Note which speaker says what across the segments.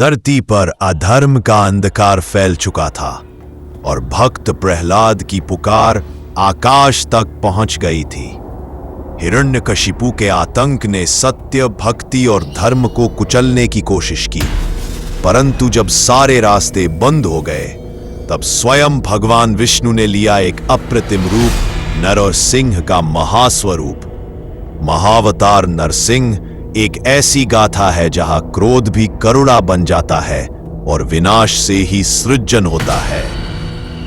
Speaker 1: धरती पर अधर्म का अंधकार फैल चुका था और भक्त प्रहलाद की पुकार आकाश तक पहुंच गई थी। हिरण्यकशिपु के आतंक ने सत्य, भक्ति और धर्म को कुचलने की कोशिश की, परंतु जब सारे रास्ते बंद हो गए तब स्वयं भगवान विष्णु ने लिया एक अप्रतिम रूप, नर और सिंह का महास्वरूप। महावतार नरसिंह एक ऐसी गाथा है जहां क्रोध भी करुणा बन जाता है और विनाश से ही सृजन होता है,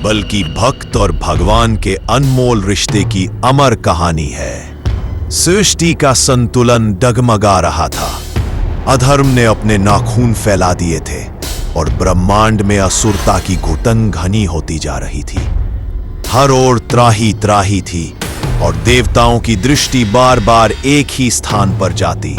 Speaker 1: बल्कि भक्त और भगवान के अनमोल रिश्ते की अमर कहानी है। सृष्टि का संतुलन डगमगा रहा था। अधर्म ने अपने नाखून फैला दिए थे और ब्रह्मांड में असुरता की घुटन घनी होती जा रही थी। हर ओर त्राही त्राही थी और देवताओं की दृष्टि बार बार एक ही स्थान पर जाती,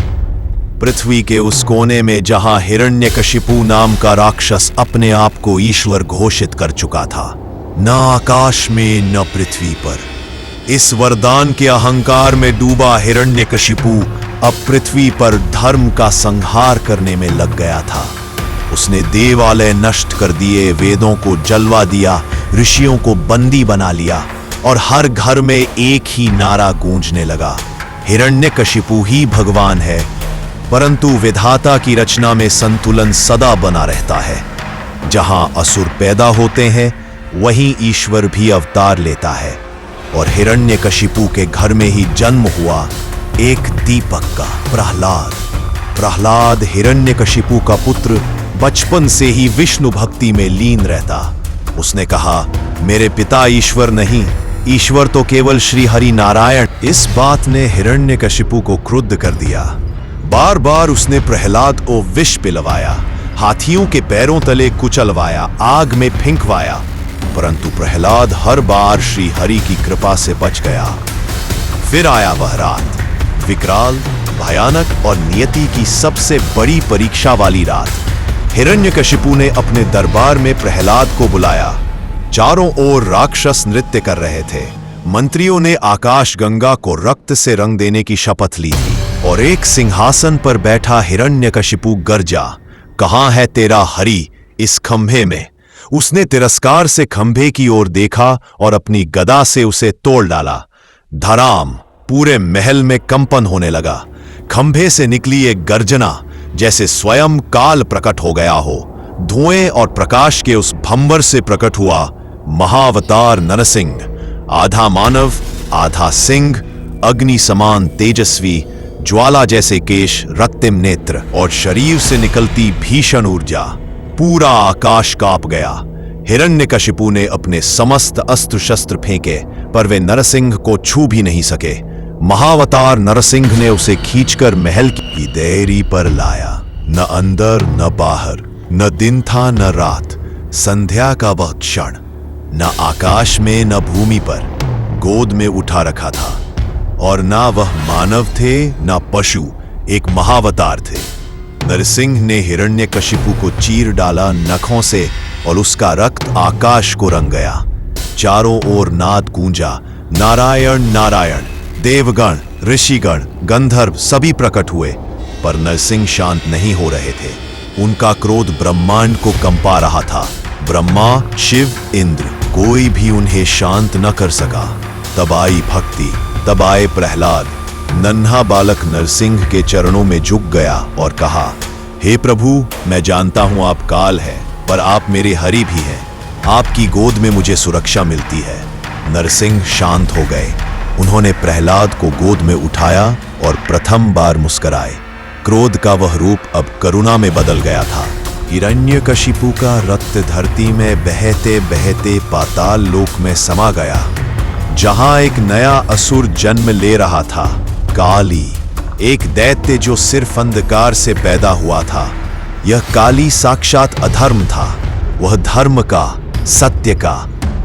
Speaker 1: पृथ्वी के उस कोने में जहां हिरण्यकशिपु नाम का राक्षस अपने आप को ईश्वर घोषित कर चुका था। न आकाश में न पृथ्वी पर। इस वरदान के अहंकार में डूबा हिरण्यकशिपु अब पृथ्वी पर धर्म का संहार करने में लग गया था। उसने देवालय नष्ट कर दिए, वेदों को जलवा दिया, ऋषियों को बंदी बना लिया और हर घर में एक ही नारा गूंजने लगा, हिरण्यकशिपु ही भगवान है। परंतु विधाता की रचना में संतुलन सदा बना रहता है। जहां असुर पैदा होते हैं वहीं ईश्वर भी अवतार लेता है और हिरण्यकशिपु के घर में ही जन्म हुआ एक दीपक का प्रहलाद हिरण्यकशिपु का पुत्र बचपन से ही विष्णु भक्ति में लीन रहता। उसने कहा, मेरे पिता ईश्वर नहीं, ईश्वर तो केवल श्री हरि नारायण। इस बात ने हिरण्यकशिपु को क्रुद्ध कर दिया। बार बार उसने प्रहलाद को विष पिलवाया, हाथियों के पैरों तले कुचलवाया, आग में फेंकवाया, परंतु प्रहलाद हर बार श्री हरि की कृपा से बच गया। फिर आया वह रात, विकराल, भयानक और नियति की सबसे बड़ी परीक्षा वाली रात। हिरण्यकशिपु ने अपने दरबार में प्रहलाद को बुलाया। चारों ओर राक्षस नृत्य कर रहे थे। मंत्रियों ने आकाश गंगा को रक्त से रंग देने की शपथ ली थी और एक सिंहासन पर बैठा हिरण्यकशिपु गरजा, कहां है तेरा हरि इस खंभे में। उसने तिरस्कार से खंभे की ओर देखा और अपनी गदा से उसे तोड़ डाला। धड़ाम, पूरे महल में कंपन होने लगा। खंभे से निकली एक गर्जना जैसे स्वयं काल प्रकट हो गया हो। धुएं और प्रकाश के उस भंवर से प्रकट हुआ महावतार नरसिंह, आधा मानव आधा सिंह, अग्नि समान तेजस्वी, ज्वाला जैसे केश, रक्तिम नेत्र और शरीर से निकलती भीषण ऊर्जा। पूरा आकाश कांप गया। हिरण्यकशिपु ने अपने समस्त अस्त्र शस्त्र फेंके पर वे नरसिंह को छू भी नहीं सके। महावतार नरसिंह ने उसे खींचकर महल की देरी पर लाया। न अंदर न बाहर, न दिन था न रात, संध्या का वह क्षण। न आकाश में न भूमि पर, गोद में उठा रखा था। और ना वह मानव थे ना पशु, एक महावतार थे। नरसिंह ने हिरण्यकशिपु को चीर डाला नखों से और उसका रक्त आकाश को रंग गया। चारों ओर नाद गूंजा, नारायण नारायण। देवगण, ऋषिगण, गंधर्व सभी प्रकट हुए, पर नरसिंह शांत नहीं हो रहे थे। उनका क्रोध ब्रह्मांड को कंपा रहा था। ब्रह्मा, शिव, इंद्र, कोई भी उन्हें शांत न कर सका। तब आई भक्ति, तब आए प्रहलाद। नन्हा बालक नरसिंह के चरणों में झुक गया और कहा, हे प्रभु, मैं जानता हूं आप काल है, पर आप मेरे हरि भी हैं। आपकी गोद में मुझे सुरक्षा मिलती है। नरसिंह शांत हो गए। उन्होंने प्रहलाद को गोद में उठाया और प्रथम बार मुस्कुराए। क्रोध का वह रूप अब करुणा में बदल गया था। हिरण्यकशिपु का रक्त धरती में बहते बहते पाताल लोक में समा गया, जहां एक नया असुर जन्म ले रहा था, काली, एक दैत्य जो सिर्फ अंधकार से पैदा हुआ था। यह काली साक्षात अधर्म था। वह धर्म का, सत्य का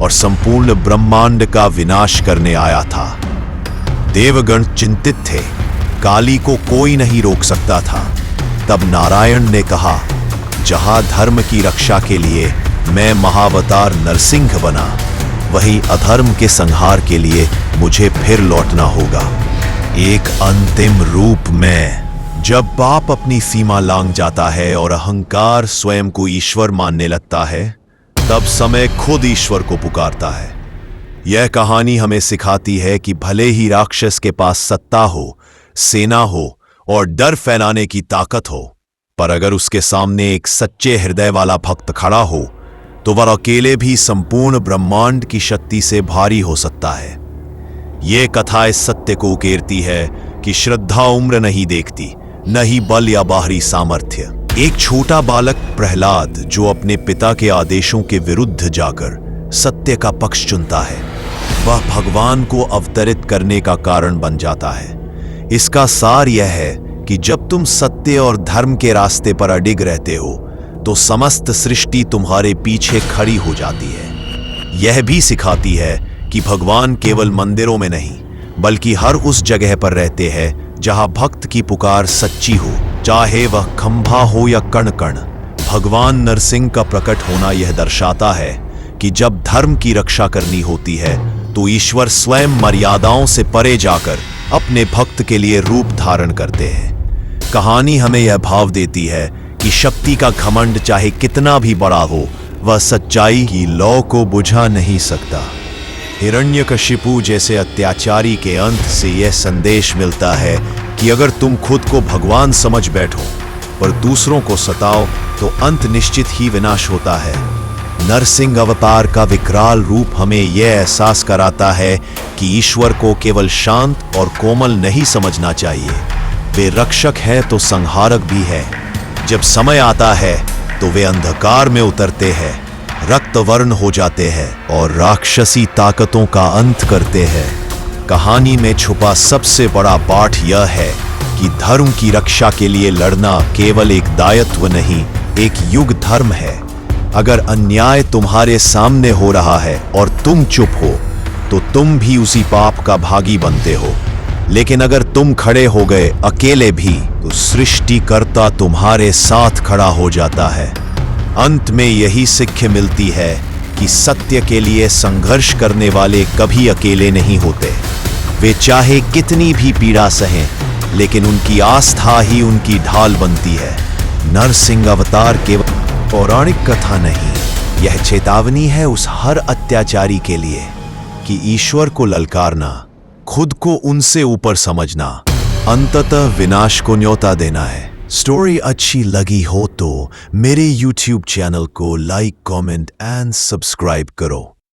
Speaker 1: और संपूर्ण ब्रह्मांड का विनाश करने आया था। देवगण चिंतित थे, काली को कोई नहीं रोक सकता था। तब नारायण ने कहा, जहां धर्म की रक्षा के लिए मैं महावतार नरसिंह बना, वही अधर्म के संहार के लिए मुझे फिर लौटना होगा। एक अंतिम रूप में जब पाप अपनी सीमा लांघ जाता है और अहंकार स्वयं को ईश्वर मानने लगता है, तब समय खुद ईश्वर को पुकारता है। यह कहानी हमें सिखाती है कि भले ही राक्षस के पास सत्ता हो, सेना हो और डर फैलाने की ताकत हो, पर अगर उसके सामने एक सच्चे हृदय वाला भक्त खड़ा हो तो वह अकेले भी संपूर्ण ब्रह्मांड की शक्ति से भारी हो सकता है। यह कथा इस सत्य को उकेरती है कि श्रद्धा उम्र नहीं देखती, न ही बल या बाहरी सामर्थ्य। एक छोटा बालक प्रहलाद जो अपने पिता के आदेशों के विरुद्ध जाकर सत्य का पक्ष चुनता है, वह भगवान को अवतरित करने का कारण बन जाता है। इसका सार यह है कि जब तुम सत्य और धर्म के रास्ते पर अडिग रहते हो तो समस्त सृष्टि तुम्हारे पीछे खड़ी हो जाती है। यह भी सिखाती है कि भगवान केवल मंदिरों में नहीं बल्कि हर उस जगह पर रहते हैं जहां भक्त की पुकार सच्ची हो, चाहे वह खंभा हो या कण कण। भगवान नरसिंह का प्रकट होना यह दर्शाता है कि जब धर्म की रक्षा करनी होती है तो ईश्वर स्वयं मर्यादाओं से परे जाकर अपने भक्त के लिए रूप धारण करते हैं। कहानी हमें यह भाव देती है कि शक्ति का घमंड चाहे कितना भी बड़ा हो, वह सच्चाई की लौ को बुझा नहीं सकता। हिरण्यकशिपु जैसे अत्याचारी के अंत से यह संदेश मिलता है कि अगर तुम खुद को भगवान समझ बैठो पर दूसरों को सताओ तो अंत निश्चित ही विनाश होता है। नरसिंह अवतार का विकराल रूप हमें यह एहसास कराता है कि ईश्वर को केवल शांत और कोमल नहीं समझना चाहिए, वे रक्षक है तो संहारक भी है। जब समय आता है तो वे अंधकार में उतरते हैं, रक्तवर्ण हो जाते हैं और राक्षसी ताकतों का अंत करते हैं। कहानी में छुपा सबसे बड़ा पाठ यह है कि धर्म की रक्षा के लिए लड़ना केवल एक दायित्व नहीं, एक युग धर्म है। अगर अन्याय तुम्हारे सामने हो रहा है और तुम चुप हो तो तुम भी उसी पाप का भागी बनते हो, लेकिन अगर तुम खड़े हो गए अकेले भी तो सृष्टिकर्ता तुम्हारे साथ खड़ा हो जाता है। अंत में यही शिक्षा मिलती है कि सत्य के लिए संघर्ष करने वाले कभी अकेले नहीं होते। वे चाहे कितनी भी पीड़ा सहें, लेकिन उनकी आस्था ही उनकी ढाल बनती है। नरसिंह अवतार केवल पौराणिक कथा नहीं, यह चेतावनी है उस हर अत्याचारी के लिए कि ईश्वर को ललकारना, खुद को उनसे ऊपर समझना, अंततः विनाश को न्योता देना है। स्टोरी अच्छी लगी हो तो मेरे YouTube चैनल को लाइक, कमेंट एंड सब्सक्राइब करो।